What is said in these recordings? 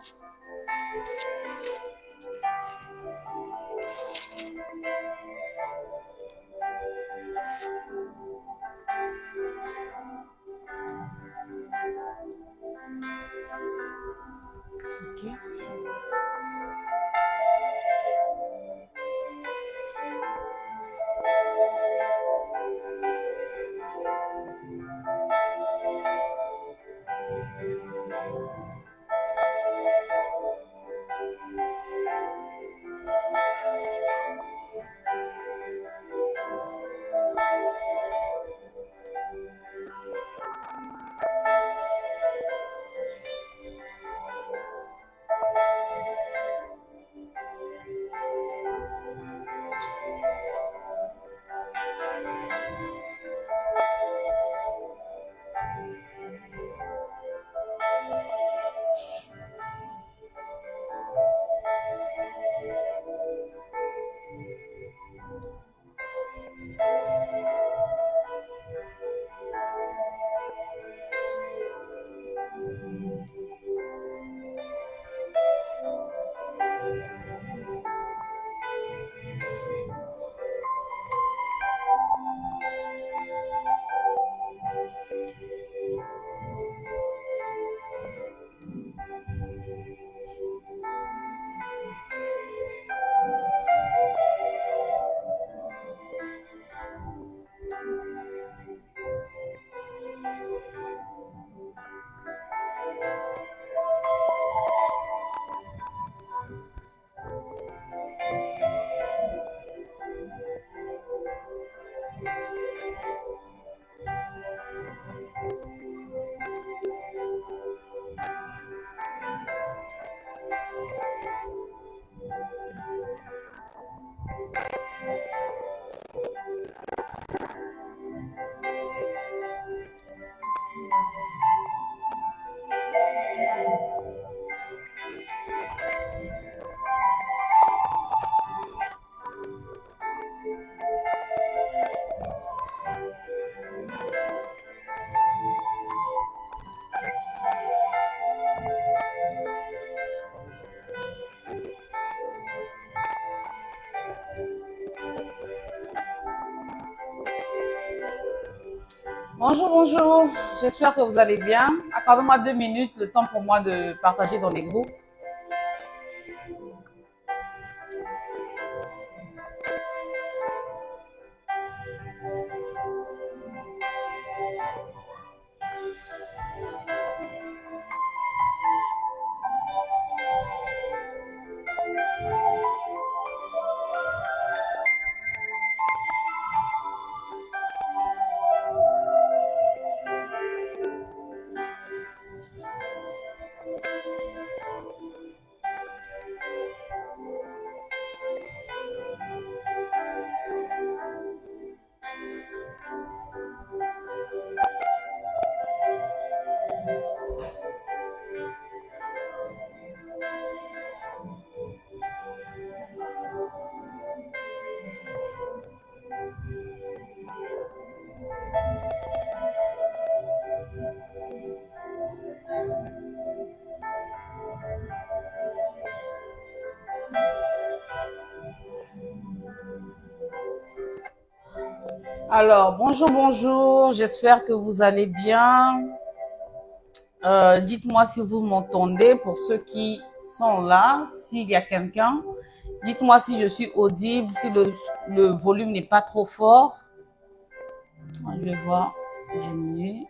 Ok. Bonjour, bonjour. J'espère que vous allez bien. Accordez-moi 2 minutes, le temps pour moi de partager dans les groupes. Alors, bonjour, bonjour. J'espère que vous allez bien. Dites-moi si vous m'entendez pour ceux qui sont là. S'il y a quelqu'un, dites-moi si je suis audible, si le volume n'est pas trop fort. Je vais voir, diminuer.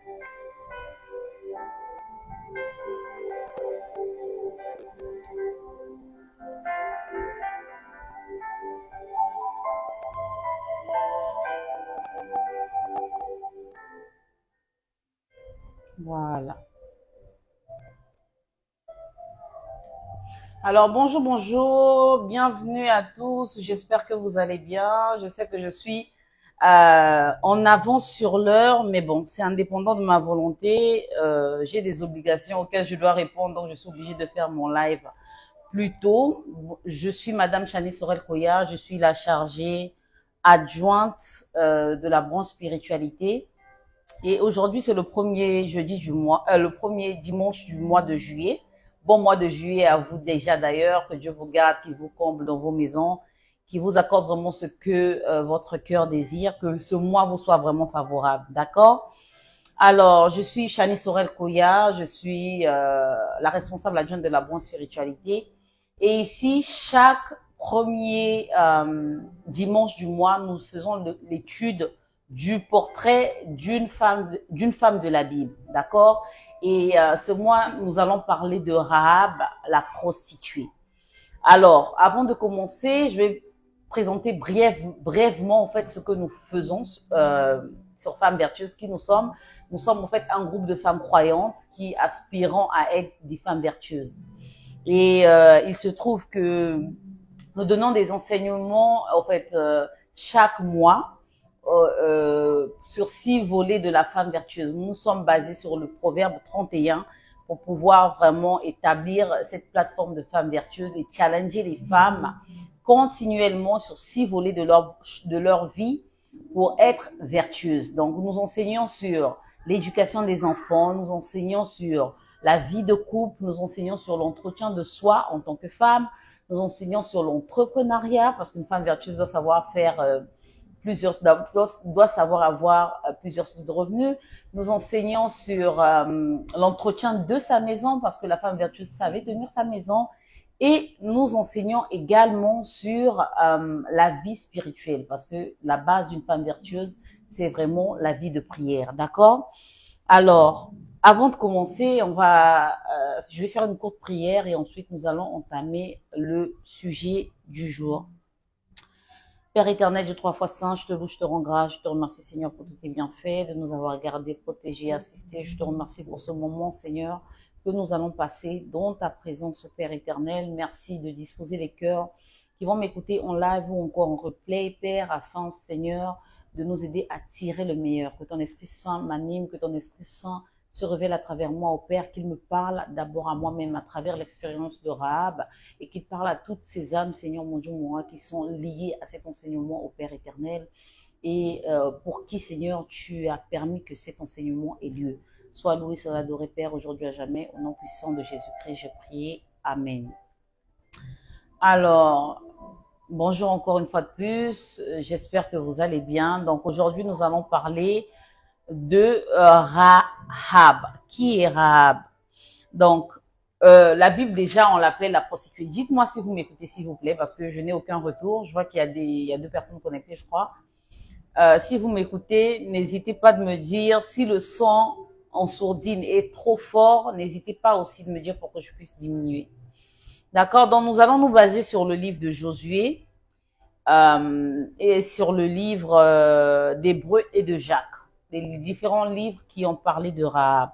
Voilà. Alors, bonjour, bonjour. Bienvenue à tous. J'espère que vous allez bien. Je sais que je suis en avance sur l'heure, mais bon, c'est indépendant de ma volonté. J'ai des obligations auxquelles je dois répondre, donc je suis obligée de faire mon live plus tôt. Je suis Madame Chani Sorel-Koya. Je suis la chargée adjointe de la branche spiritualité. Et aujourd'hui, c'est le premier jeudi du mois, le premier dimanche du mois de juillet. Bon mois de juillet à vous déjà d'ailleurs. Que Dieu vous garde, qu'il vous comble dans vos maisons, qu'il vous accorde vraiment ce que votre cœur désire, que ce mois vous soit vraiment favorable. D'accord? Alors, je suis Chani Sorel Koya, je suis la responsable adjointe de la Bonne Spiritualité. Et ici, chaque premier dimanche du mois, nous faisons l'étude du portrait d'une femme de la Bible, d'accord? Et ce mois, nous allons parler de Rahab, la prostituée. Alors, avant de commencer, je vais présenter brièvement en fait ce que nous faisons sur Femmes Vertueuses, qui nous sommes. Nous sommes en fait un groupe de femmes croyantes qui aspirons à être des femmes vertueuses. Et il se trouve que nous donnons des enseignements en fait chaque mois sur 6 volets de la femme vertueuse. Nous sommes basés sur le proverbe 31 pour pouvoir vraiment établir cette plateforme de femmes vertueuses et challenger les femmes continuellement sur 6 volets de leur vie pour être vertueuses. Donc, nous enseignons sur l'éducation des enfants, nous enseignons sur la vie de couple, nous enseignons sur l'entretien de soi en tant que femme, nous enseignons sur l'entrepreneuriat, parce qu'une femme vertueuse doit savoir faire doit savoir avoir plusieurs sources de revenus. Nous enseignons sur l'entretien de sa maison, parce que la femme vertueuse savait tenir sa maison. Et nous enseignons également sur la vie spirituelle, parce que la base d'une femme vertueuse, c'est vraiment la vie de prière, d'accord? Alors, avant de commencer, je vais faire une courte prière et ensuite nous allons entamer le sujet du jour. Père éternel, Dieu 3 fois saint, je te loue, je te rends grâce, je te remercie Seigneur pour tous tes bienfaits, de nous avoir gardés, protégés, assistés. Je te remercie pour ce moment Seigneur que nous allons passer dans ta présence, Père éternel. Merci de disposer les cœurs qui vont m'écouter en live ou encore en replay, Père, afin Seigneur de nous aider à tirer le meilleur. Que ton Esprit Saint m'anime, que ton Esprit Saint se révèle à travers moi, au Père, qu'il me parle d'abord à moi-même à travers l'expérience de Rahab et qu'il parle à toutes ces âmes, Seigneur mon Dieu, moi, qui sont liées à cet enseignement au Père éternel et pour qui, Seigneur, tu as permis que cet enseignement ait lieu. Sois loué, sois adoré, Père, aujourd'hui à jamais, au nom puissant de Jésus-Christ, je prie. Amen. Alors, bonjour encore une fois de plus, j'espère que vous allez bien. Donc aujourd'hui, nous allons parler de Rahab. Qui est Rahab? Donc, la Bible déjà, on l'appelle la prostituée. Dites-moi si vous m'écoutez, s'il vous plaît, parce que je n'ai aucun retour. Je vois qu'il y a 2 personnes connectées, je crois. Si vous m'écoutez, n'hésitez pas de me dire si le son en sourdine est trop fort. N'hésitez pas aussi de me dire pour que je puisse diminuer. D'accord? Donc, nous allons nous baser sur le livre de Josué et sur le livre d'Hébreux et de Jacques. Les différents livres qui ont parlé de Rahab.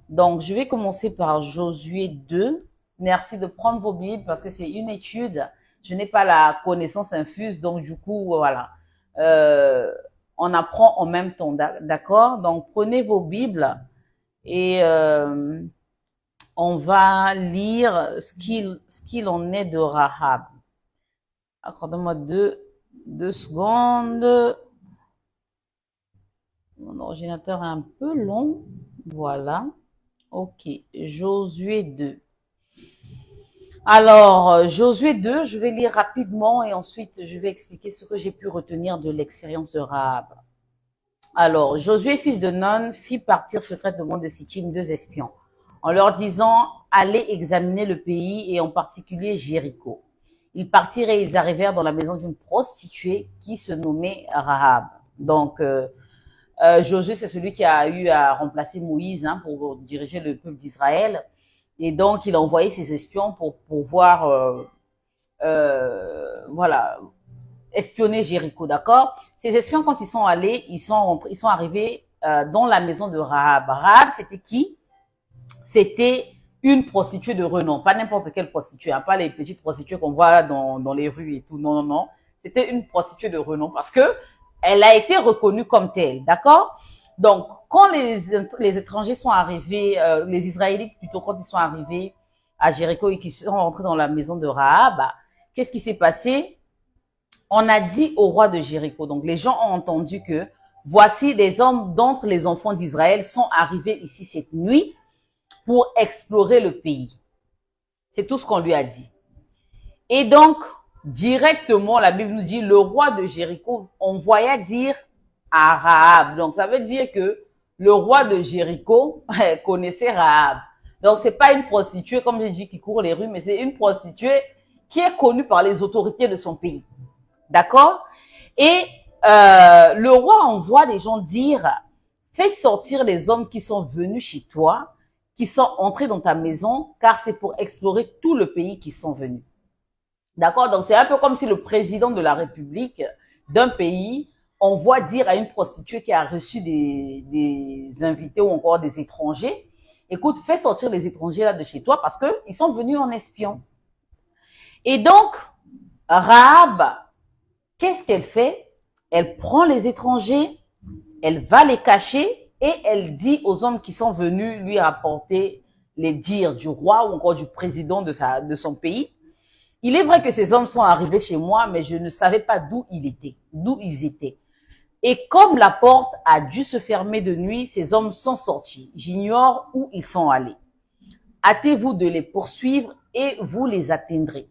Donc, je vais commencer par Josué 2. Merci de prendre vos Bibles parce que c'est une étude. Je n'ai pas la connaissance infuse, donc du coup, voilà. On apprend en même temps, d'accord? Donc, prenez vos Bibles et on va lire ce qu'il en est de Rahab. Accordez-moi deux secondes. Mon ordinateur est un peu long. Voilà. Ok. Josué 2. Alors, Josué 2, je vais lire rapidement et ensuite je vais expliquer ce que j'ai pu retenir de l'expérience de Rahab. Alors, Josué, fils de Nun, fit partir secrètement de Sittim 2 espions, en leur disant, allez examiner le pays et en particulier Jéricho. Ils partirent et ils arrivèrent dans la maison d'une prostituée qui se nommait Rahab. Donc, Josué, c'est celui qui a eu à remplacer Moïse pour diriger le peuple d'Israël. Et donc, il a envoyé ses espions pour pouvoir, voilà, espionner Jéricho, d'accord? Ces espions, quand ils sont allés, ils sont arrivés dans la maison de Rahab. Rahab, c'était qui? C'était une prostituée de renom, pas n'importe quelle prostituée, pas les petites prostituées qu'on voit dans les rues et tout. Non, non, non. C'était une prostituée de renom parce que elle a été reconnue comme telle, d'accord? Donc, quand les étrangers sont arrivés, les Israélites plutôt, quand ils sont arrivés à Jéricho et qu'ils sont rentrés dans la maison de Rahab, qu'est-ce qui s'est passé? On a dit au roi de Jéricho, donc les gens ont entendu que voici les hommes d'entre les enfants d'Israël sont arrivés ici cette nuit pour explorer le pays. C'est tout ce qu'on lui a dit. Et donc, directement, la Bible nous dit, le roi de Jéricho envoya dire à Rahab. Donc, ça veut dire que le roi de Jéricho connaissait Rahab. Donc, c'est pas une prostituée, comme j'ai dit, qui court les rues, mais c'est une prostituée qui est connue par les autorités de son pays. D'accord? Et le roi envoie les gens dire, fais sortir les hommes qui sont venus chez toi, qui sont entrés dans ta maison, car c'est pour explorer tout le pays qu'ils sont venus. D'accord? Donc, c'est un peu comme si le président de la République d'un pays envoie dire à une prostituée qui a reçu des invités ou encore des étrangers, écoute, fais sortir les étrangers là de chez toi parce qu'ils sont venus en espion. Et donc, Rahab, qu'est-ce qu'elle fait? Elle prend les étrangers, elle va les cacher et elle dit aux hommes qui sont venus lui rapporter les dires du roi ou encore du président de son pays. Il est vrai que ces hommes sont arrivés chez moi, mais je ne savais pas d'où ils étaient. Et comme la porte a dû se fermer de nuit, ces hommes sont sortis. J'ignore où ils sont allés. Hâtez-vous de les poursuivre et vous les atteindrez.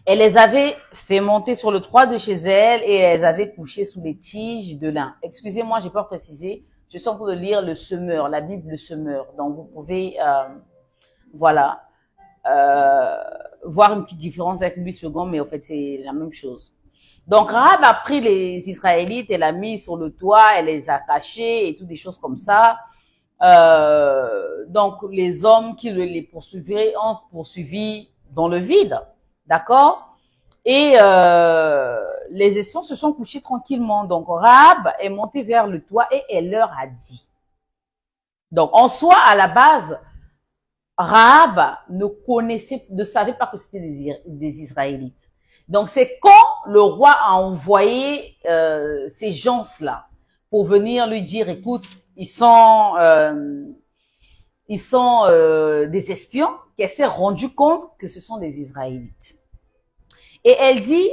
Elle les avait fait monter sur le toit de chez elle et elles avaient couché sous les tiges de lin. Excusez-moi, j'ai pas précisé. Je suis en train de lire le Semeur, la Bible le Semeur. Donc vous pouvez, voilà, voir une petite différence avec 8 secondes, mais en fait c'est la même chose. Donc Rahab a pris les Israélites, elle a mis sur le toit, elle les a cachés et toutes des choses comme ça. Donc les hommes qui les poursuivaient ont poursuivi dans le vide. D'accord? Et les espions se sont couchés tranquillement. Donc Rahab est montée vers le toit et elle leur a dit. Donc en soi, à la base, Rahab ne savait pas que c'était des Israélites. Donc c'est quand le roi a envoyé ces gens-là pour venir lui dire, écoute, ils sont des espions, qu'elle s'est rendue compte que ce sont des Israélites. Et elle dit,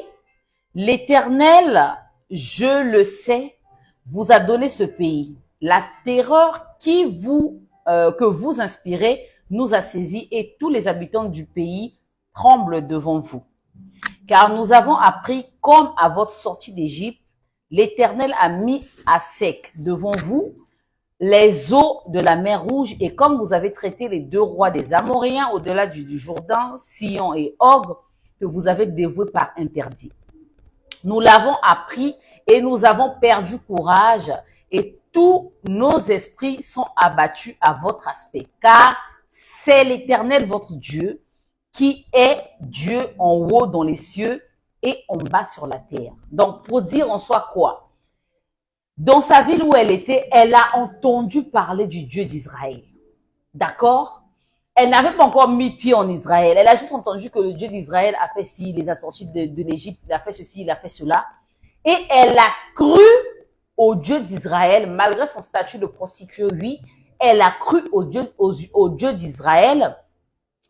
l'Éternel, je le sais, vous a donné ce pays. La terreur que vous inspirez nous a saisis et tous les habitants du pays tremblent devant vous. Car nous avons appris comme à votre sortie d'Égypte, l'Éternel a mis à sec devant vous les eaux de la mer Rouge et comme vous avez traité les deux rois des Amoréens au-delà du Jourdain, Sion et Og, que vous avez dévoués par interdit. Nous l'avons appris et nous avons perdu courage et tous nos esprits sont abattus à votre aspect, car c'est l'Éternel votre Dieu qui est Dieu en haut dans les cieux et en bas sur la terre. Donc, pour dire en soi quoi? Dans sa ville où elle était, elle a entendu parler du Dieu d'Israël. D'accord? Elle n'avait pas encore mis pied en Israël. Elle a juste entendu que le Dieu d'Israël a fait ci, il les a sortis de l'Égypte, il a fait ceci, il a fait cela. Et elle a cru au Dieu d'Israël, malgré son statut de prostituée, oui. Elle a cru au Dieu d'Israël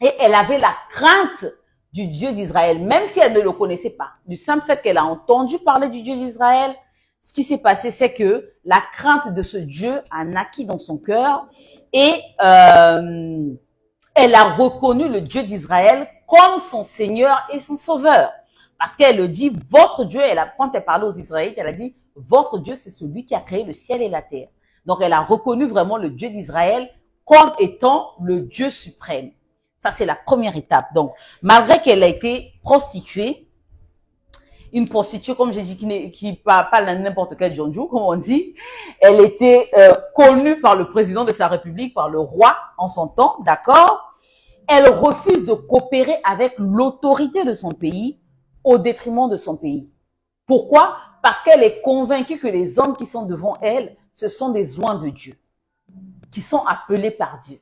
et elle avait la crainte du Dieu d'Israël, même si elle ne le connaissait pas. Du simple fait qu'elle a entendu parler du Dieu d'Israël, ce qui s'est passé, c'est que la crainte de ce Dieu a naquit dans son cœur et elle a reconnu le Dieu d'Israël comme son Seigneur et son Sauveur. Parce qu'elle le dit, votre Dieu, quand elle parlait aux Israélites, elle a dit, votre Dieu, c'est celui qui a créé le ciel et la terre. Donc, elle a reconnu vraiment le Dieu d'Israël comme étant le Dieu suprême. Ça, c'est la première étape. Donc, malgré qu'elle a été prostituée, une prostituée, comme j'ai dit, qui parle n'importe quel jonjou, comme on dit, elle était connue par le président de sa république, par le roi en son temps, d'accord? Elle refuse de coopérer avec l'autorité de son pays au détriment de son pays. Pourquoi? Parce qu'elle est convaincue que les hommes qui sont devant elle, ce sont des oints de Dieu, qui sont appelés par Dieu.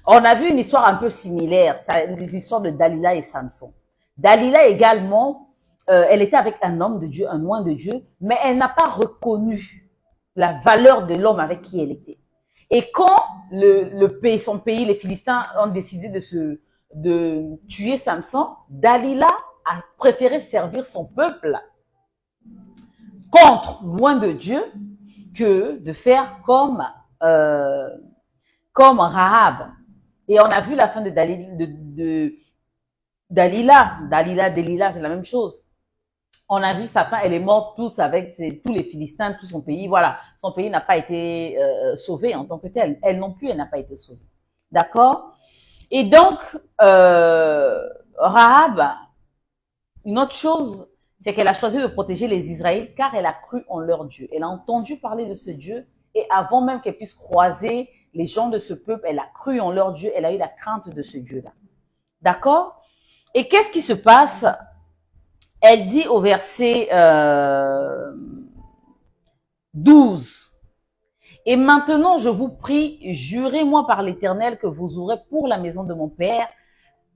On a vu une histoire un peu similaire, l'histoire de Dalila et Samson. Dalila également, elle était avec un homme de Dieu, un oint de Dieu, mais elle n'a pas reconnu la valeur de l'homme avec qui elle était. Et quand son pays, les Philistins, ont décidé de tuer Samson, Dalila a préféré servir son peuple contre, loin de Dieu, que de faire comme Rahab. Et on a vu la fin de Dalila. Delilah, c'est la même chose. On a vu sa fin, elle est morte tous avec tous les Philistins, tout son pays. Voilà, son pays n'a pas été sauvé en tant que tel. Elle non plus, elle n'a pas été sauvée. D'accord? Et donc, Rahab, une autre chose, c'est qu'elle a choisi de protéger les Israélites car elle a cru en leur Dieu. Elle a entendu parler de ce Dieu et avant même qu'elle puisse croiser les gens de ce peuple, elle a cru en leur Dieu, elle a eu la crainte de ce Dieu-là. D'accord? Et qu'est-ce qui se passe? Elle dit au verset 12, « Et maintenant, je vous prie, jurez-moi par l'Éternel que vous aurez pour la maison de mon Père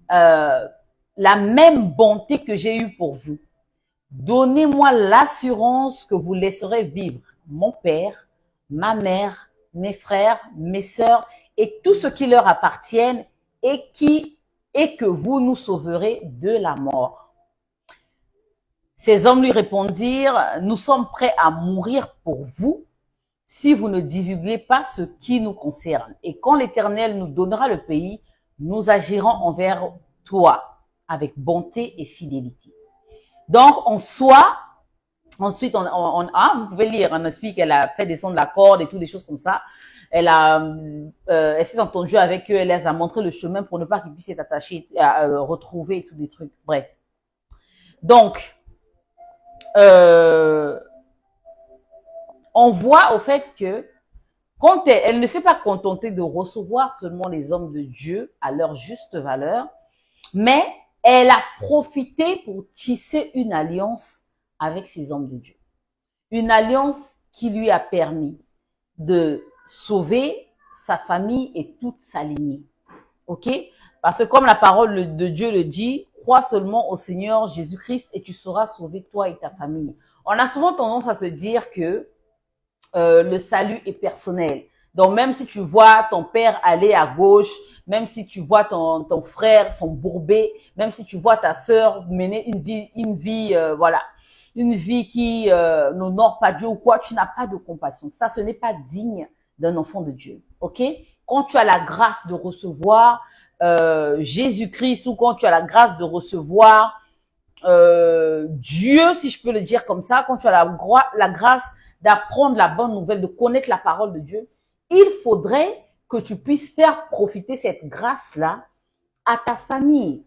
la même bonté que j'ai eue pour vous. Donnez-moi l'assurance que vous laisserez vivre mon père, ma mère, mes frères, mes sœurs et tout ce qui leur appartiennent et que vous nous sauverez de la mort. » Ces hommes lui répondirent, « Nous sommes prêts à mourir pour vous si vous ne divulguez pas ce qui nous concerne. Et quand l'Éternel nous donnera le pays, nous agirons envers toi avec bonté et fidélité. » Donc, en soi, ensuite, vous pouvez lire, on explique qu'elle a fait descendre la corde et toutes des choses comme ça. Elle s'est entendue avec eux, elle les a montré le chemin pour ne pas qu'ils puissent être attachés, retrouver et tous des trucs. Bref. Donc, on voit au fait que quand elle ne s'est pas contentée de recevoir seulement les hommes de Dieu à leur juste valeur, mais elle a profité pour tisser une alliance avec ces hommes de Dieu. Une alliance qui lui a permis de sauver sa famille et toute sa lignée. Ok? Parce que comme la parole de Dieu le dit, crois seulement au Seigneur Jésus-Christ et tu seras sauvé toi et ta famille. On a souvent tendance à se dire que le salut est personnel. Donc même si tu vois ton père aller à gauche, même si tu vois ton frère s'embourber, même si tu vois ta sœur mener une vie qui n'honore pas Dieu ou quoi, tu n'as pas de compassion. Ça, ce n'est pas digne d'un enfant de Dieu. Ok? Quand tu as la grâce de recevoir Jésus-Christ ou quand tu as la grâce de recevoir Dieu, si je peux le dire comme ça, quand tu as la grâce d'apprendre la bonne nouvelle, de connaître la parole de Dieu, il faudrait que tu puisses faire profiter cette grâce-là à ta famille.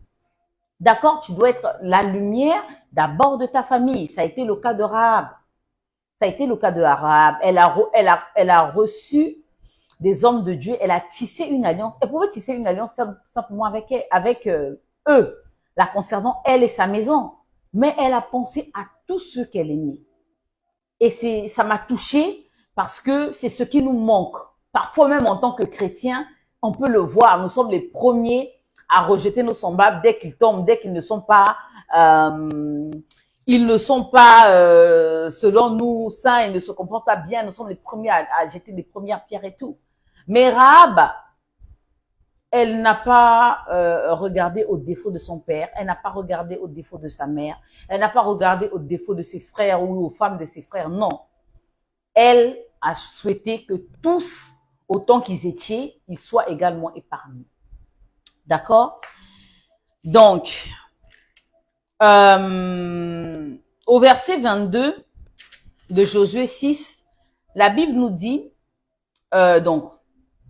D'accord? Tu dois être la lumière d'abord de ta famille. Ça a été le cas de Rahab. Ça a été le cas de Rahab. Elle a reçu des hommes de Dieu. Elle a tissé une alliance. Elle pouvait tisser une alliance simplement avec eux, la concernant elle et sa maison. Mais elle a pensé à tous ceux qu'elle aimait. Et ça m'a touchée parce que c'est ce qui nous manque. Parfois même en tant que chrétiens, on peut le voir. Nous sommes les premiers à rejeter nos semblables dès qu'ils tombent, dès qu'ils ne sont pas, selon nous saints, ils ne se comportent pas bien. Nous sommes les premiers à jeter les premières pierres et tout. Mais Rahab, elle n'a pas regardé aux défauts de son père, elle n'a pas regardé aux défauts de sa mère, elle n'a pas regardé aux défauts de ses frères ou aux femmes de ses frères, non. Elle a souhaité que tous, autant qu'ils étaient, ils soient également épargnés. D'accord? Donc, au verset 22 de Josué 6, la Bible nous dit,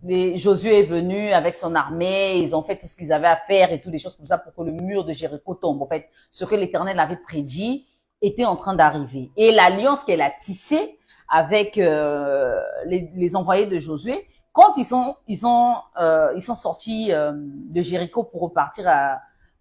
Josué est venu avec son armée, ils ont fait tout ce qu'ils avaient à faire et toutes des choses comme ça pour que le mur de Jéricho tombe. En fait, ce que l'Éternel avait prédit était en train d'arriver. Et l'alliance qu'elle a tissée avec les envoyés de Josué, quand ils sont sortis de Jéricho pour repartir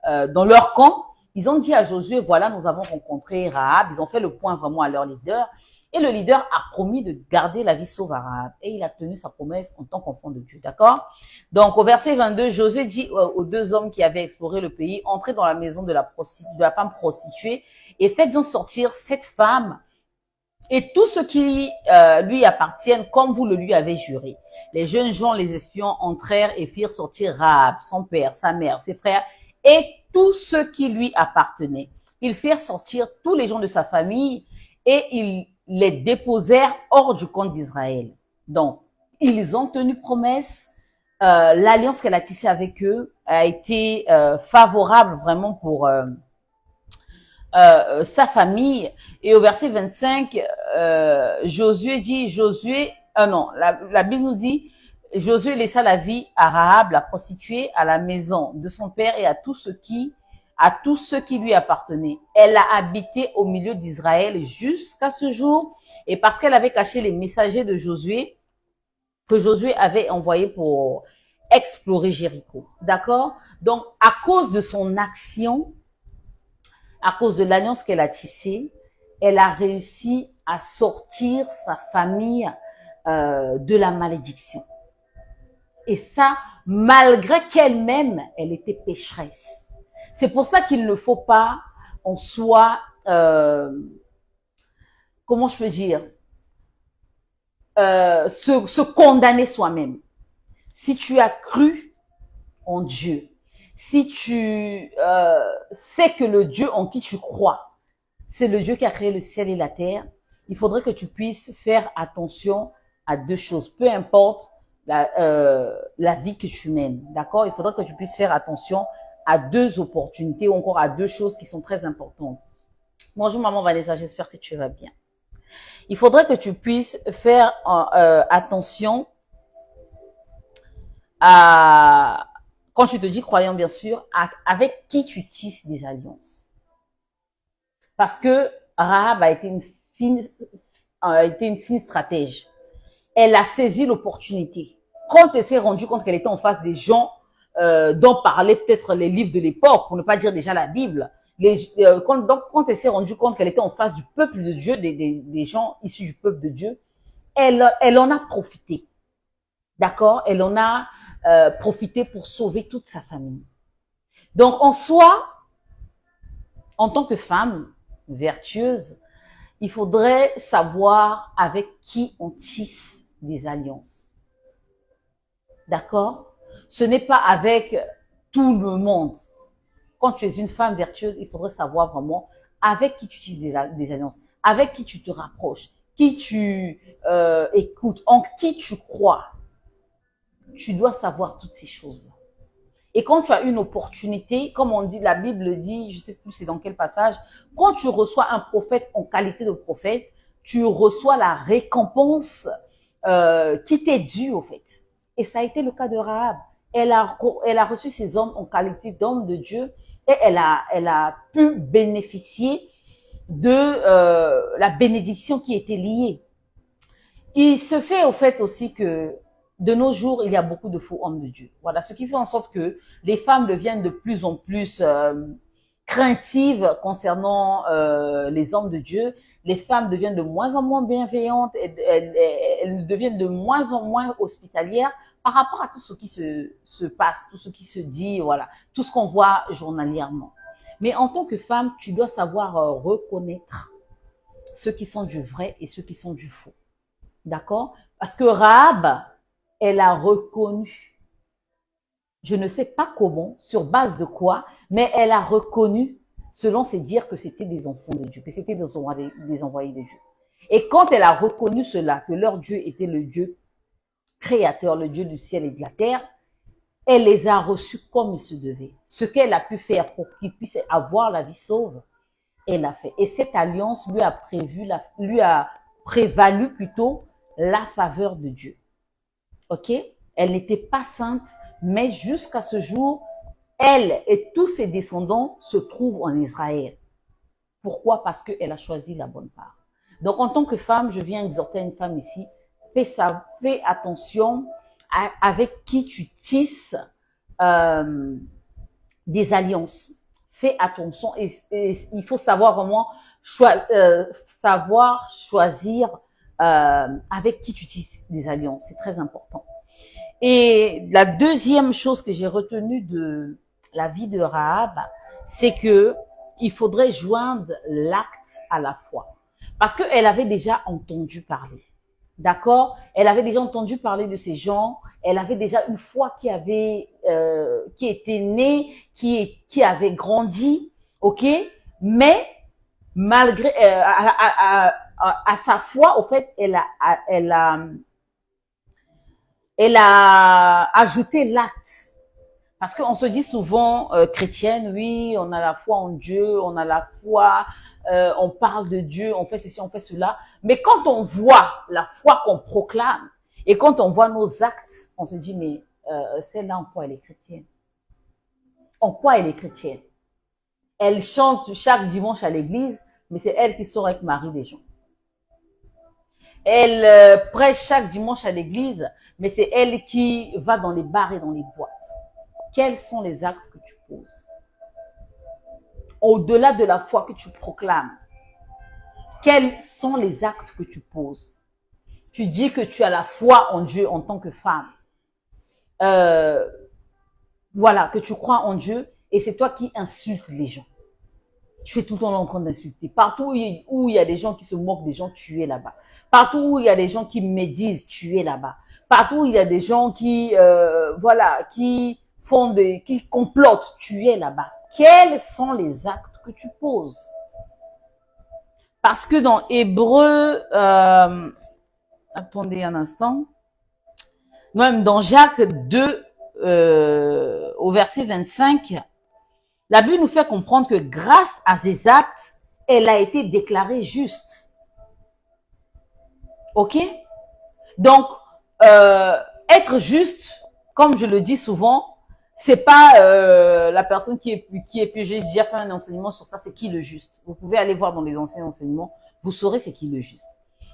dans leur camp, ils ont dit à Josué, voilà, nous avons rencontré Rahab. Ils ont fait le point vraiment à leur leader. Et le leader a promis de garder la vie sauve à Rahab. Et il a tenu sa promesse en tant qu'enfant de Dieu. D'accord? Donc, au verset 22, Josué dit aux deux hommes qui avaient exploré le pays, entrez dans la maison de la femme prostituée et faites-en sortir cette femme et tout ce qui lui appartiennent comme vous le lui avez juré. Les jeunes gens, les espions, entrèrent et firent sortir Rahab, son père, sa mère, ses frères et tout ce qui lui appartenait. Ils firent sortir tous les gens de sa famille et ils les déposèrent hors du camp d'Israël. Donc, ils ont tenu promesse l'alliance qu'elle a tissée avec eux a été favorable vraiment pour sa famille. Et au verset 25, Josué dit, non, la Bible nous dit, Josué laissa la vie à Rahab, la prostituée, à la maison de son père et à tous ceux qui lui appartenaient. Elle a habité au milieu d'Israël jusqu'à ce jour, et parce qu'elle avait caché les messagers de Josué, que Josué avait envoyés pour explorer Jéricho. D'accord? Donc, à cause de son action, à cause de l'alliance qu'elle a tissée, elle a réussi à sortir sa famille de la malédiction. Et ça, malgré qu'elle-même, elle était pécheresse. C'est pour ça qu'il ne faut pas en soi, comment je peux dire, se condamner soi-même. Si tu as cru en Dieu, si tu sais que le Dieu en qui tu crois, c'est le Dieu qui a créé le ciel et la terre, il faudrait que tu puisses faire attention à deux choses, peu importe la vie que tu mènes, d'accord? Il faudrait que tu puisses faire attention à deux opportunités ou encore à deux choses qui sont très importantes. Bonjour maman Vanessa, j'espère que tu vas bien. Il faudrait que tu puisses faire attention à, quand tu te dis croyant bien sûr, avec qui tu tisses des alliances. Parce que Rahab a été une fine stratège. Elle a saisi l'opportunité. Quand elle s'est rendue compte qu'elle était en face des gens dont parlaient peut-être les livres de l'époque, pour ne pas dire déjà la Bible, quand elle s'est rendue compte qu'elle était en face du peuple de Dieu, des gens issus du peuple de Dieu, elle en a profité. D'accord? Elle en a profité pour sauver toute sa famille. Donc, en soi, en tant que femme vertueuse, il faudrait savoir avec qui on tisse des alliances. D'accord? Ce n'est pas avec tout le monde. Quand tu es une femme vertueuse, il faudrait savoir vraiment avec qui tu tisses des alliances, avec qui tu te rapproches, qui tu écoutes, en qui tu crois. Tu dois savoir toutes ces choses-là. Et quand tu as une opportunité, comme on dit, la Bible dit, je sais plus c'est dans quel passage, quand tu reçois un prophète en qualité de prophète, tu reçois la récompense qui t'est due au fait. Et ça a été le cas de Rahab. Elle a reçu ces hommes en qualité d'homme de Dieu et elle a pu bénéficier de la bénédiction qui était liée. Il se fait au fait aussi que de nos jours, il y a beaucoup de faux hommes de Dieu. Voilà, ce qui fait en sorte que les femmes deviennent de plus en plus craintives concernant les hommes de Dieu. Les femmes deviennent de moins en moins bienveillantes, elles deviennent de moins en moins hospitalières par rapport à tout ce qui se passe, tout ce qui se dit, voilà, tout ce qu'on voit journalièrement. Mais en tant que femme, tu dois savoir reconnaître ceux qui sont du vrai et ceux qui sont du faux. D'accord? Parce que Rahab, elle a reconnu, je ne sais pas comment, sur base de quoi, mais elle a reconnu, selon ses dires, que c'était des enfants de Dieu, que c'était des envoyés de Dieu. Et quand elle a reconnu cela, que leur Dieu était le Dieu créateur, le Dieu du ciel et de la terre, elle les a reçus comme il se devait. Ce qu'elle a pu faire pour qu'ils puissent avoir la vie sauve, elle l'a fait. Et cette alliance lui a prévalu plutôt la faveur de Dieu. Ok? Elle n'était pas sainte, mais jusqu'à ce jour, elle et tous ses descendants se trouvent en Israël. Pourquoi? Parce qu'elle a choisi la bonne part. Donc, en tant que femme, je viens exhorter une femme ici, fais attention avec qui tu tisses des alliances. Fais attention et il faut savoir vraiment savoir choisir avec qui tu tisses des alliances. C'est très important. Et la deuxième chose que j'ai retenue de la vie de Rahab, c'est que il faudrait joindre l'acte à la foi. Parce qu'elle avait déjà entendu parler. D'accord? Elle avait déjà entendu parler de ces gens. Elle avait déjà une foi qui était née, qui avait grandi. OK? Mais, malgré, à sa foi, au fait, elle Elle a ajouté l'acte. Parce qu'on se dit souvent, chrétienne, oui, on a la foi en Dieu, on a la foi, on parle de Dieu, on fait ceci, on fait cela. Mais quand on voit la foi qu'on proclame et quand on voit nos actes, on se dit, mais celle-là, en quoi elle est chrétienne? En quoi elle est chrétienne? Elle chante chaque dimanche à l'église, mais c'est elle qui sort avec Marie des gens. Elle prêche chaque dimanche à l'église, mais c'est elle qui va dans les bars et dans les boîtes. Quels sont les actes que tu poses? Au-delà de la foi que tu proclames, quels sont les actes que tu poses? Tu dis que tu as la foi en Dieu en tant que femme. Voilà, que tu crois en Dieu et c'est toi qui insultes les gens. Tu fais tout le temps en train d'insulter. Partout où il y a des gens qui se moquent des gens, tu es là-bas. Partout où il y a des gens qui médisent, tu es là-bas. Partout où il y a des gens qui, voilà, qui complotent, tu es là-bas. Quels sont les actes que tu poses? Parce que dans Hébreu, attendez un instant, même dans Jacques 2, au verset 25, la Bible nous fait comprendre que grâce à ses actes, elle a été déclarée juste. Ok? Donc, être juste, comme je le dis souvent, c'est pas la personne qui est pigée. J'ai déjà fait un enseignement sur ça, c'est qui le juste. Vous pouvez aller voir dans les anciens enseignements, vous saurez c'est qui le juste.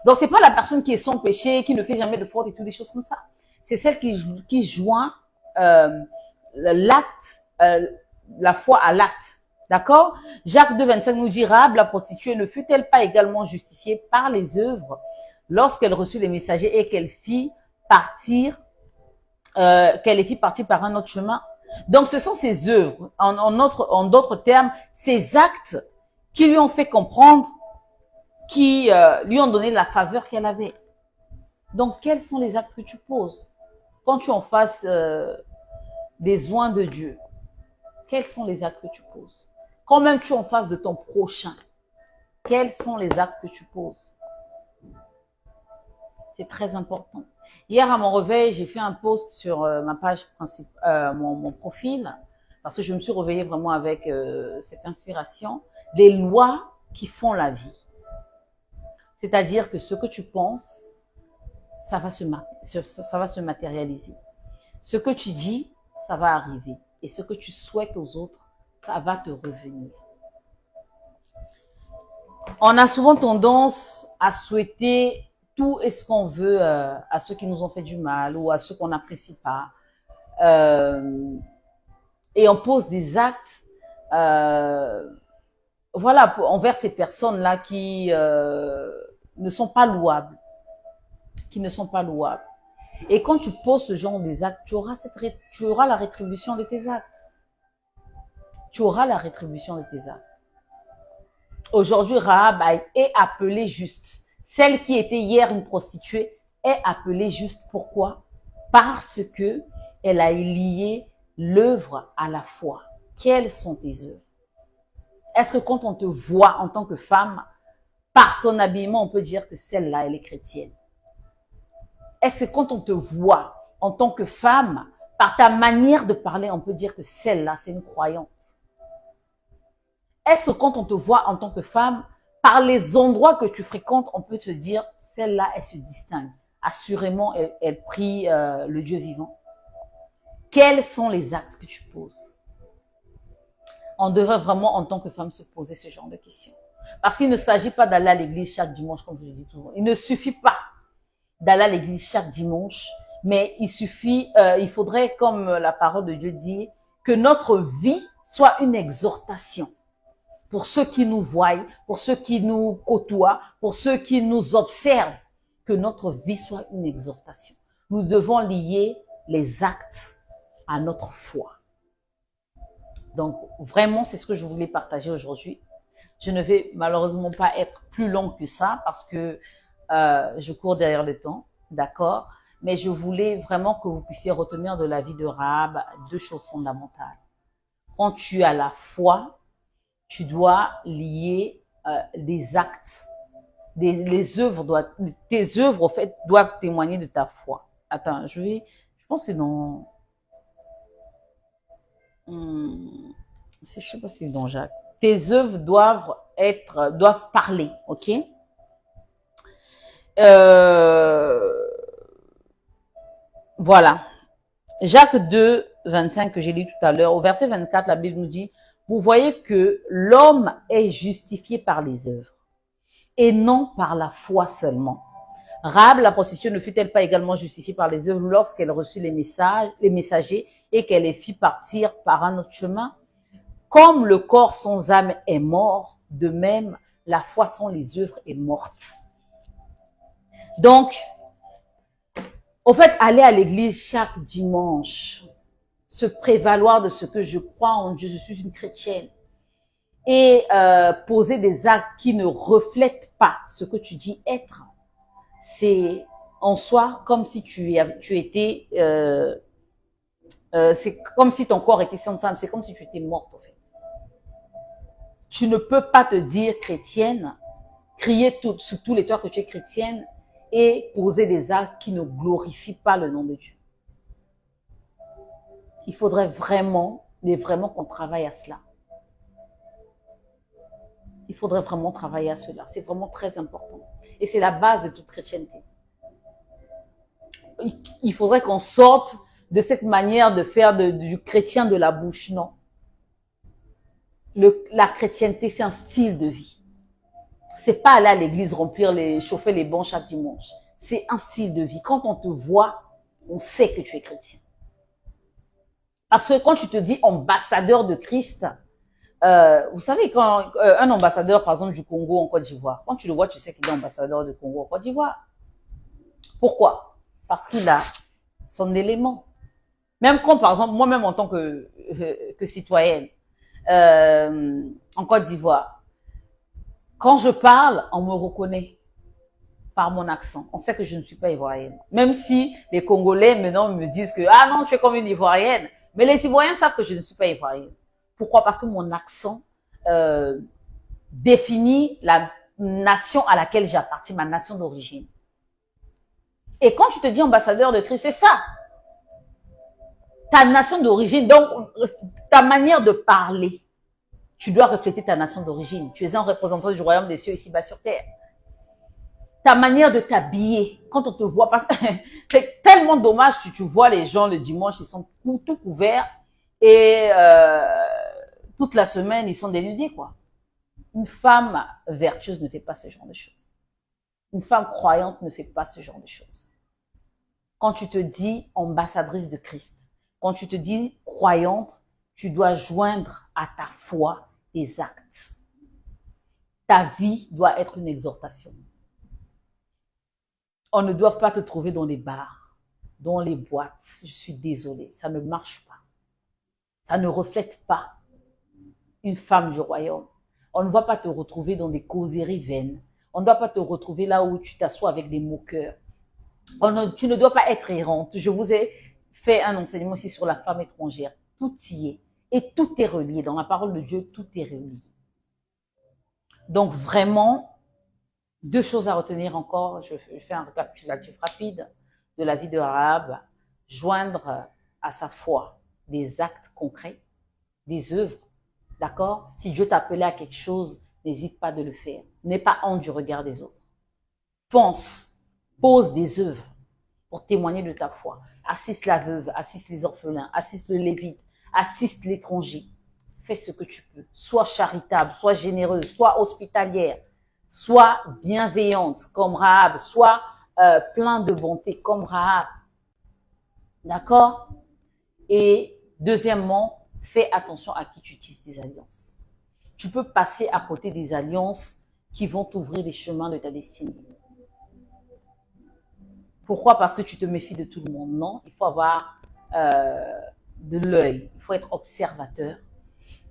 Donc, c'est pas la personne qui est sans péché, qui ne fait jamais de faute et toutes des choses comme ça. C'est celle qui joint l'acte, la foi à l'acte. D'accord? Jacques 2, 25 nous dit, Rahab, la prostituée, ne fut-elle pas également justifiée par les œuvres lorsqu'elle reçut les messagers et qu'elle fit partir par un autre chemin? Donc, ce sont ces œuvres, en d'autres termes, ces actes qui lui ont fait comprendre, qui lui ont donné la faveur qu'elle avait. Donc, quels sont les actes que tu poses quand tu en fasses des oins de Dieu? Quels sont les actes que tu poses? Quand même tu en fasses de ton prochain, quels sont les actes que tu poses? C'est très important. Hier à mon réveil, j'ai fait un post sur ma page principale, mon profil, parce que je me suis réveillée vraiment avec cette inspiration. Les lois qui font la vie. C'est-à-dire que ce que tu penses, ça va se matérialiser. Ce que tu dis, ça va arriver. Et ce que tu souhaites aux autres, ça va te revenir. On a souvent tendance à souhaiter tout et ce qu'on veut à ceux qui nous ont fait du mal ou à ceux qu'on n'apprécie pas. Et on pose des actes voilà, envers ces personnes-là qui ne sont pas louables. Qui ne sont pas louables. Et quand tu poses ce genre d'actes, tu auras la rétribution de tes actes. Tu auras la rétribution de tes actes. Aujourd'hui, Rahab est appelée juste. Celle qui était hier une prostituée est appelée juste. Pourquoi? Parce que elle a lié l'œuvre à la foi. Quelles sont tes œuvres? Est-ce que quand on te voit en tant que femme, par ton habillement, on peut dire que celle-là, elle est chrétienne? Est-ce que quand on te voit en tant que femme, par ta manière de parler, on peut dire que celle-là, c'est une croyante? Est-ce que quand on te voit en tant que femme, par les endroits que tu fréquentes, on peut te dire, celle-là, elle se distingue. Assurément, elle prie le Dieu vivant. Quels sont les actes que tu poses? On devrait vraiment, en tant que femme, se poser ce genre de questions. Parce qu'il ne s'agit pas d'aller à l'église chaque dimanche, comme je le dis toujours. Il ne suffit pas d'aller à l'église chaque dimanche, mais il faudrait, comme la parole de Dieu dit, que notre vie soit une exhortation pour ceux qui nous voient, pour ceux qui nous côtoient, pour ceux qui nous observent, que notre vie soit une exhortation. Nous devons lier les actes à notre foi. Donc, vraiment, c'est ce que je voulais partager aujourd'hui. Je ne vais malheureusement pas être plus longue que ça parce que je cours derrière le temps, d'accord? Mais je voulais vraiment que vous puissiez retenir de la vie de Rahab deux choses fondamentales. Quand tu as la foi, tu dois lier les actes. Tes œuvres, en fait, doivent témoigner de ta foi. Attends, je pense que c'est dans, je sais pas si c'est dans Jacques. Tes œuvres doivent parler, ok? Euh, voilà. Jacques 2, 25 que j'ai lu tout à l'heure, au verset 24, la Bible nous dit, vous voyez que l'homme est justifié par les œuvres et non par la foi seulement. Rahab, la prostituée, ne fut-elle pas également justifiée par les œuvres lorsqu'elle reçut les messagers et qu'elle les fit partir par un autre chemin? Comme le corps sans âme est mort, de même, la foi sans les œuvres est morte. Donc, au fait, aller à l'église chaque dimanche, se prévaloir de ce que je crois en Dieu, je suis une chrétienne, et poser des actes qui ne reflètent pas ce que tu dis être, c'est en soi comme si tu étais, c'est comme si ton corps était sans âme, c'est comme si tu étais morte en fait. Tu ne peux pas te dire chrétienne, crier sous tous les toits que tu es chrétienne et poser des actes qui ne glorifient pas le nom de Dieu. Il faudrait vraiment qu'on travaille à cela. Il faudrait vraiment travailler à cela. C'est vraiment très important. Et c'est la base de toute chrétienté. Il faudrait qu'on sorte de cette manière de faire du chrétien de la bouche. Non. La chrétienté, c'est un style de vie. C'est pas aller à l'église chauffer les bancs chaque dimanche. C'est un style de vie. Quand on te voit, on sait que tu es chrétien. Parce que quand tu te dis ambassadeur de Christ, vous savez, quand un ambassadeur, par exemple, du Congo en Côte d'Ivoire, quand tu le vois, tu sais qu'il est ambassadeur du Congo en Côte d'Ivoire. Pourquoi? Parce qu'il a son élément. Même quand, par exemple, moi-même en tant que citoyenne en Côte d'Ivoire, quand je parle, on me reconnaît par mon accent. On sait que je ne suis pas ivoirienne. Même si les Congolais maintenant me disent que ah non, tu es comme une ivoirienne. Mais les Ivoiriens savent que je ne suis pas ivoirienne. Pourquoi? Parce que mon accent définit la nation à laquelle j'appartiens, ma nation d'origine. Et quand tu te dis ambassadeur de Christ, c'est ça. Ta nation d'origine, donc ta manière de parler, tu dois refléter ta nation d'origine. Tu es un représentant du royaume des cieux ici-bas sur terre. Ta manière de t'habiller, quand on te voit, parce que c'est tellement dommage, tu vois les gens le dimanche, ils sont tout couverts et toute la semaine, ils sont dénudés, quoi. Une femme vertueuse ne fait pas ce genre de choses. Une femme croyante ne fait pas ce genre de choses. Quand tu te dis ambassadrice de Christ, quand tu te dis croyante, tu dois joindre à ta foi des actes. Ta vie doit être une exhortation. On ne doit pas te trouver dans les bars, dans les boîtes. Je suis désolée, ça ne marche pas. Ça ne reflète pas une femme du royaume. On ne va pas te retrouver dans des causeries vaines. On ne doit pas te retrouver là où tu t'assois avec des moqueurs. Tu ne dois pas être errante. Je vous ai fait un enseignement aussi sur la femme étrangère. Tout y est. Et tout est relié. Dans la parole de Dieu, tout est relié. Donc vraiment, deux choses à retenir encore. Je fais un récapitulatif rapide de la vie de Rahab. Joindre à sa foi des actes concrets, des œuvres. D'accord? Si Dieu t'appelait à quelque chose, n'hésite pas de le faire. N'aie pas honte du regard des autres. Pense, pose des œuvres pour témoigner de ta foi. Assiste la veuve, assiste les orphelins, assiste le lévite, assiste l'étranger. Fais ce que tu peux. Sois charitable, sois généreuse, sois hospitalière, sois bienveillante comme Rahab, sois plein de bonté comme Rahab. D'accord? Et deuxièmement, fais attention à qui tu tisses des alliances. Tu peux passer à côté des alliances qui vont t'ouvrir les chemins de ta destinée. Pourquoi? Parce que tu te méfies de tout le monde. Non, il faut avoir de l'œil, il faut être observateur.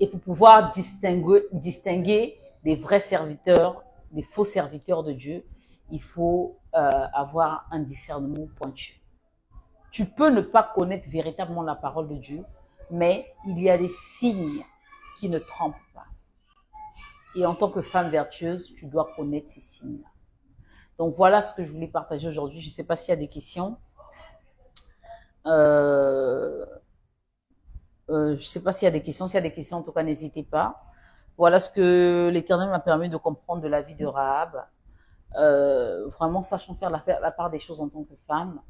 Et pour pouvoir distinguer des vrais serviteurs, des faux serviteurs de Dieu, il faut avoir un discernement pointu. Tu peux ne pas connaître véritablement la parole de Dieu, mais il y a des signes qui ne trompent pas. Et en tant que femme vertueuse, tu dois connaître ces signes-là. Donc voilà ce que je voulais partager aujourd'hui. Je ne sais pas s'il y a des questions. Euh, je ne sais pas s'il y a des questions. S'il y a des questions, en tout cas, n'hésitez pas. Voilà ce que l'Éternel m'a permis de comprendre de la vie de Rahab. Vraiment, sachant faire la part des choses en tant que femme.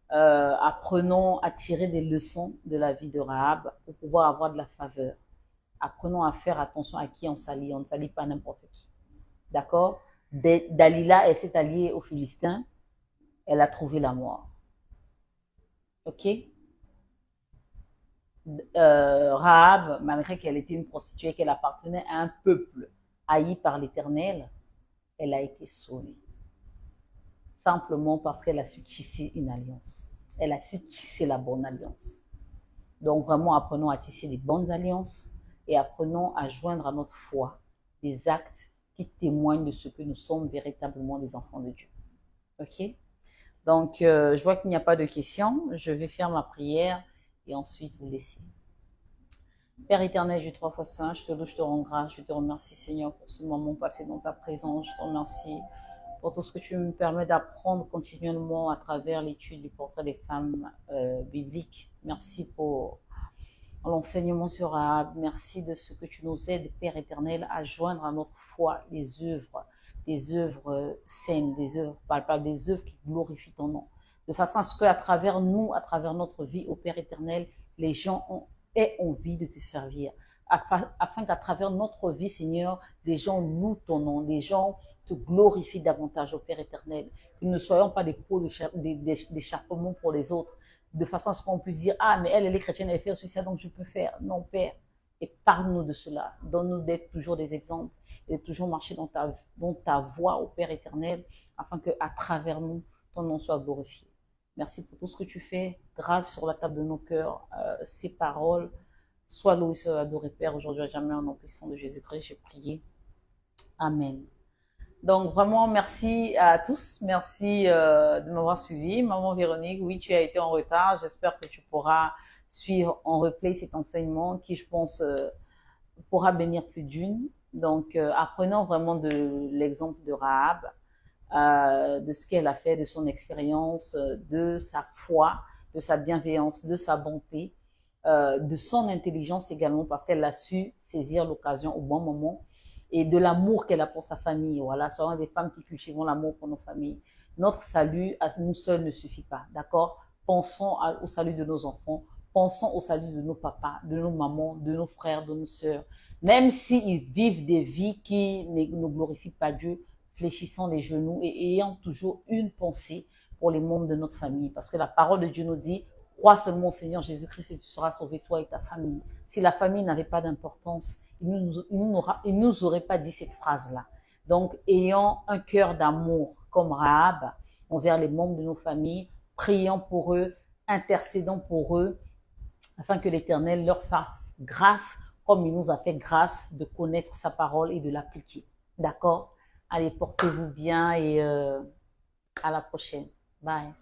Apprenons à tirer des leçons de la vie de Rahab pour pouvoir avoir de la faveur. Apprenons à faire attention à qui on s'allie. On ne s'allie pas n'importe qui. D'accord? Dalila, elle s'est alliée aux Philistins. Elle a trouvé la mort. Ok? Rahab, malgré qu'elle était une prostituée, qu'elle appartenait à un peuple haï par l'Éternel, elle a été sauvée. Simplement parce qu'elle a su tisser une alliance. Elle a su tisser la bonne alliance. Donc vraiment, apprenons à tisser les bonnes alliances et apprenons à joindre à notre foi des actes qui témoignent de ce que nous sommes véritablement des enfants de Dieu. Ok? Donc, je vois qu'il n'y a pas de questions. Je vais faire ma prière et ensuite vous laisser. Père éternel, Dieu trois fois saint, je te loue, je te rends grâce, je te remercie Seigneur pour ce moment passé dans ta présence. Je te remercie pour tout ce que tu me permets d'apprendre continuellement à travers l'étude du portrait des femmes bibliques. Merci pour l'enseignement sur Rahab. Merci de ce que tu nous aides, Père éternel, à joindre à notre foi des œuvres saines, des œuvres palpables, des œuvres qui glorifient ton nom. De façon à ce qu'à travers nous, à travers notre vie, au Père éternel, les gens aient envie de te servir. Afin qu'à travers notre vie, Seigneur, des gens louent ton nom, des gens te glorifient davantage, au Père éternel. Que nous ne soyons pas des pots d'échappement pour les autres, de façon à ce qu'on puisse dire, ah, mais elle est chrétienne, elle fait aussi ça, donc je peux faire. Non, Père, et parle-nous de cela. Donne-nous d'être toujours des exemples et de toujours marcher dans ta voie, au Père éternel, afin qu'à travers nous, ton nom soit glorifié. Merci pour tout ce que tu fais. Grave sur la table de nos cœurs ces paroles. Sois loué, sois adoré, Père, aujourd'hui à jamais, en nom puissant de Jésus-Christ, j'ai prié. Amen. Donc vraiment, merci à tous. Merci de m'avoir suivi. Maman Véronique, oui, tu as été en retard. J'espère que tu pourras suivre en replay cet enseignement qui, je pense, pourra bénir plus d'une. Donc, apprenons vraiment de l'exemple de Rahab, de ce qu'elle a fait, de son expérience, de sa foi, de sa bienveillance, de sa bonté, de son intelligence également, parce qu'elle a su saisir l'occasion au bon moment, et de l'amour qu'elle a pour sa famille. Voilà, soyons des femmes qui cultivons l'amour pour nos familles. Notre salut à nous seuls ne suffit pas, d'accord? Pensons au salut de nos enfants, pensons au salut de nos papas, de nos mamans, de nos frères, de nos sœurs. Même s'ils vivent des vies qui ne glorifient pas Dieu, fléchissant les genoux et ayant toujours une pensée pour les membres de notre famille. Parce que la parole de Dieu nous dit, crois seulement au Seigneur Jésus-Christ et tu seras sauvé, toi et ta famille. Si la famille n'avait pas d'importance, il ne nous aurait pas dit cette phrase-là. Donc, ayant un cœur d'amour comme Rahab envers les membres de nos familles, prions pour eux, intercédons pour eux, afin que l'Éternel leur fasse grâce, comme il nous a fait grâce de connaître sa parole et de l'appliquer. D'accord? Allez, portez-vous bien et à la prochaine. Bye.